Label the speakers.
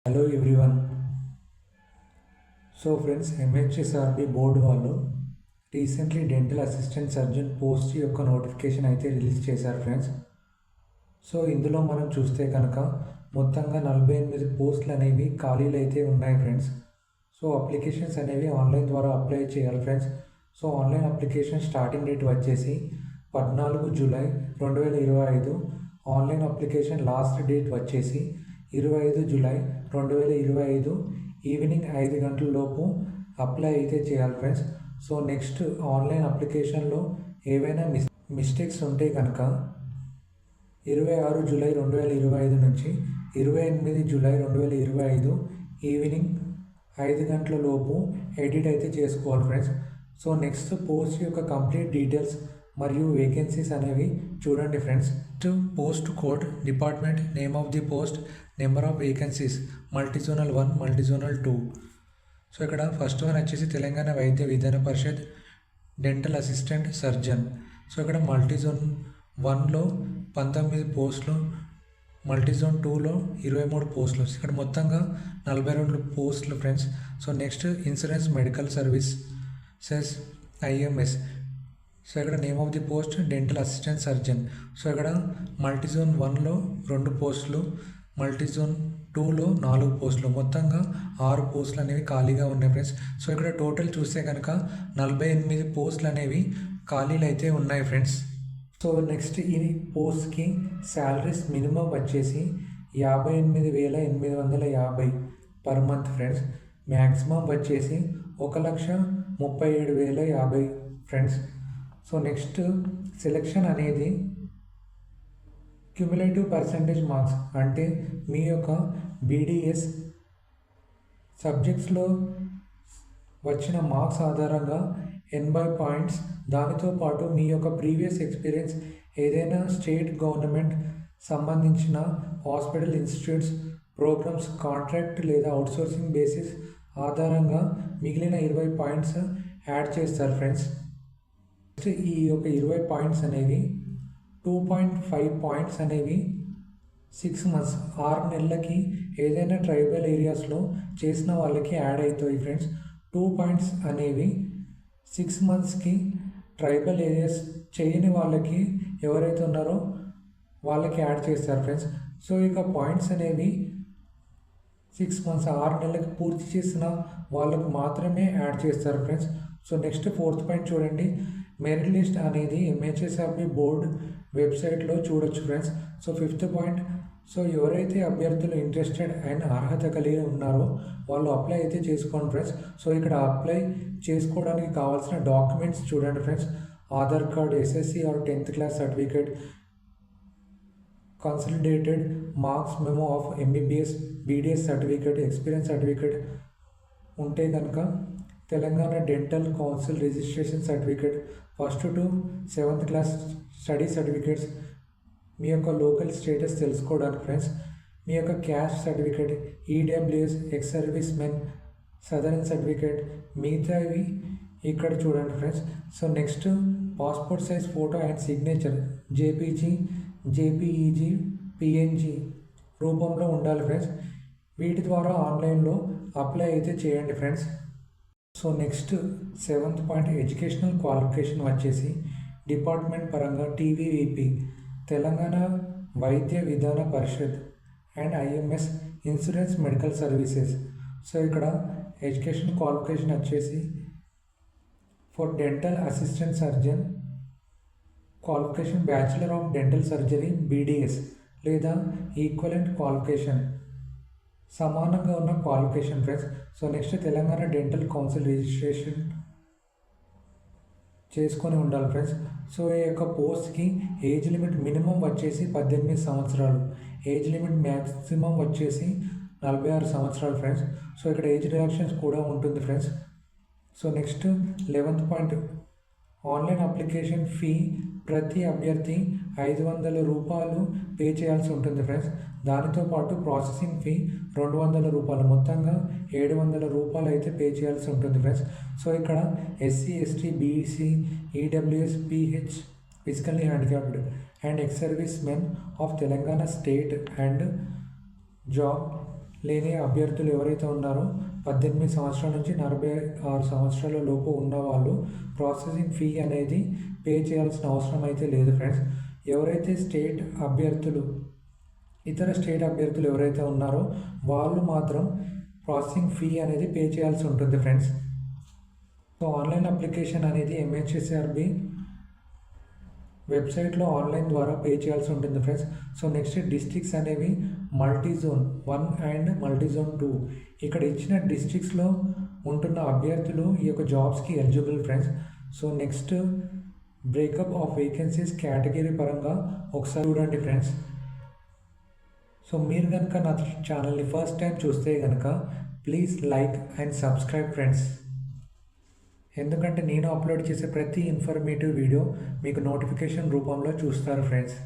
Speaker 1: Hello everyone. So friends, MHSRB board వాళ్ళు recently dental assistant surgeon post యొక్క notification అయితే release చేశారు friends. So ఇందులో మనం చూస్తే కనుక మొత్తంగా 48 పోస్టులు అనేవి ఖాళీలు అయితే ఉన్నాయి ఫ్రెండ్స్. సో అప్లికేషన్స్ అనేవి ఆన్లైన్ ద్వారా అప్లై చేయాలి friends. So online application starting date వచ్చేసి 14 July 2025. Online application last date వచ్చేసి 25 జూలై 2025 ఈవినింగ్ 5 గంటల లోపు అప్లై అయితే చేయాలి ఫ్రెండ్స్. సో నెక్స్ట్ ఆన్లైన్ అప్లికేషన్లో ఏవైనా మిస్టేక్స్ ఉంటే కనుక 26 జూలై 2025 నుంచి 28 జూలై 2025 ఈవినింగ్ 5 గంటల లోపు ఎడిట్ అయితే చేసుకోవాలి ఫ్రెండ్స్. సో నెక్స్ట్ పోస్ట్ యొక్క కంప్లీట్ డీటెయిల్స్ మరియు వేకెన్సీస్ అనేవి చూడండి friends. Post code, department, name of the post, number of vacancies, multizonal 1, multizonal 2. So ఇక్కడ ఫస్ట్ వన్ వచ్చేసి Telangana Vaidya Vidhana Parishad dental assistant surgeon. So ఇక్కడ మల్టీజోన్ 1లో 19 పోస్టులు, మల్టీజోన్ 2లో 23 పోస్టులు. ఇక్కడ మొత్తంగా 42 పోస్టులు friends. So next insurance medical services IMS. So ఇక్కడ name of the post dental assistant surgeon. So ఇక్కడ మల్టీజోన్ 1లో 2 పోస్టులు, మల్టీజోన్ 2లో 4 పోస్టులు, మొత్తంగా 6 పోస్టులు అనేవి ఖాళీగా ఉన్నాయి ఫ్రెండ్స్. సో ఇక్కడ టోటల్ చూస్తే కనుక 48 పోస్టులు అనేవి ఖాళీలు అయితే ఉన్నాయి ఫ్రెండ్స్. సో నెక్స్ట్ ఈ పోస్ట్కి శాలరీస్ మినిమం వచ్చేసి 58,850 పర్ మంత్ ఫ్రెండ్స్. మ్యాక్సిమం వచ్చేసి 1,37,050 ఫ్రెండ్స్. సో నెక్స్ట్ సెలెక్షన్ అనేది క్యుములేటివ్ పర్సంటేజ్ మార్క్స్, అంటే మీ యొక్క బీడీఎస్ సబ్జెక్ట్స్లో వచ్చిన మార్క్స్ ఆధారంగా 80 పాయింట్స్, దానితో పాటు మీ యొక్క ప్రీవియస్ ఎక్స్పీరియన్స్, ఏదైనా స్టేట్ గవర్నమెంట్ సంబంధించిన హాస్పిటల్, ఇన్స్టిట్యూట్స్, ప్రోగ్రామ్స్, కాంట్రాక్ట్ లేదా అవుట్సోర్సింగ్ బేసిస్ ఆధారంగా మిగిలిన 20 పాయింట్స్ యాడ్ చేస్తారు ఫ్రెండ్స్. ఈ యొక్క 20 పాయింట్స్ అనేవి 2.5 పాయింట్స్ అనేవి 6 మంత్స్ 6 నెలలకి ఏదైనా ట్రైబల్ ఏరియాస్లో చేసిన వాళ్ళకి యాడ్ అవుతాయి ఫ్రెండ్స్. 2 పాయింట్స్ అనేవి 6 మంత్స్కి ట్రైబల్ ఏరియాస్ చేయని వాళ్ళకి ఎవరైతే ఉన్నారో వాళ్ళకి యాడ్ చేస్తారు ఫ్రెండ్స్. సో ఇక పాయింట్స్ అనేవి 6 మంత్స్ 6 నెలలకి పూర్తి చేసిన వాళ్ళకు మాత్రమే యాడ్ చేస్తారు friends. So next 4th point చూడండి. మెరిట్ లిస్ట్ అనేది ఎంహెచ్ఎస్ఆర్బి బోర్డ్ వెబ్సైట్లో చూడొచ్చు friends. So 5th point, so ఎవరైతే అభ్యర్థులు ఇంట్రెస్టెడ్ అండ్ అర్హత కలిగి ఉన్నారో వాళ్ళు అప్లై అయితే చేసుకోండి ఫ్రెండ్స్. సో ఇక్కడ అప్లై చేసుకోవడానికి కావాల్సిన డాక్యుమెంట్స్ చూడండి friends. Aadhaar card, SSC or 10th class certificate, consolidated marks memo of MBBS, BDS certificate, experience certificate ఉంటే కనుక Telangana dental council registration certificate, 1st to 7th class study certificates, మీ యొక్క లోకల్ స్టేటస్ తెలుసుకోవడానికి friends, మీ యొక్క caste certificate, EWS, ex service men Sadarem certificate, మిగతావి ఇక్కడ చూడండి friends. So next passport size photo and signature JPG, JPEG, PNG రూపంలో ఉండాలి ఫ్రెండ్స్. వీటి ద్వారా ఆన్లైన్లో అప్లై అయితే చేయండి friends. So next 7th point, educational qualification వచ్చేసి డిపార్ట్మెంట్ పరంగా TVVP Telangana Vaidya Vidhana Parishad and IMS insurance medical services. So ఇక్కడ ఎడ్యుకేషన్ క్వాలిఫికేషన్ వచ్చేసి for dental assistant surgeon qualification bachelor of dental surgery BDS లేదా ఈక్వలెంట్ క్వాలిఫికేషన్, సమానంగా ఉన్న qualification friends. So next Telangana dental council registration చేసుకొని ఉండాలి friends. So ఈ యొక్క పోస్ట్కి ఏజ్ లిమిట్ మినిమం వచ్చేసి 18 సంవత్సరాలు, ఏజ్ లిమిట్ మ్యాక్సిమం వచ్చేసి 46 సంవత్సరాలు ఫ్రెండ్స్. సో ఇక్కడ ఏజ్ రిడక్షన్స్ కూడా ఉంటుంది friends. So next 11th point, online application fee ప్రతి అభ్యర్థి 500 రూపాయలు పే చేయాల్సి ఉంటుంది ఫ్రెండ్స్. దానితో పాటు ప్రాసెసింగ్ ఫీ 200 రూపాయలు, మొత్తంగా 700 రూపాయలు అయితే పే చేయాల్సి ఉంటుంది ఫ్రెండ్స్. సో ఇక్కడ SC, ST, BC, EWS, pH, physically handicapped and X service men of Telangana state and job లేని అభ్యర్థులు ఎవరైతే ఉన్నారో 18 సంవత్సరాల నుంచి 46 సంవత్సరాల లోపు ఉన్న వాళ్ళు ప్రాసెసింగ్ ఫీ అనేది పే చేయాల్సిన అవసరం అయితే లేదు ఫ్రెండ్స్. ఎవరైతే ఇతర స్టేట్ అభ్యర్థులు ఎవరైతే ఉన్నారో వాళ్ళు మాత్రం ప్రాసెసింగ్ ఫీ అనేది పే చేయాల్సి ఉంటుంది ఫ్రెండ్స్. సో ఆన్లైన్ అప్లికేషన్ అనేది ఎంహెచ్ఎస్ఆర్బి వెబ్సైట్లో ఆన్లైన్ ద్వారా పే చేయాల్సి ఉంటుంది ఫ్రెండ్స్. సో నెక్స్ట్ డిస్ట్రిక్ట్స్ అనేవి మల్టీజోన్ 1 అండ్ మల్టీజోన్ 2. ఇక్కడ ఇచ్చిన డిస్ట్రిక్ట్స్లో ఉంటున్న అభ్యర్థులు ఈ యొక్క జాబ్స్కి eligible friends. So next breakup of vacancies category పరంగా ఒకసారి చూడండి ఫ్రెండ్స్. సో మీరు కనుక నా ఛానల్ని ఫస్ట్ టైం చూస్తే కనుక please like and subscribe friends. ఎందుకంటే నేను అప్లోడ్ చేసే ప్రతి ఇన్ఫర్మేటివ్ వీడియో మీకు నోటిఫికేషన్ రూపంలో చూస్తారు ఫ్రెండ్స్.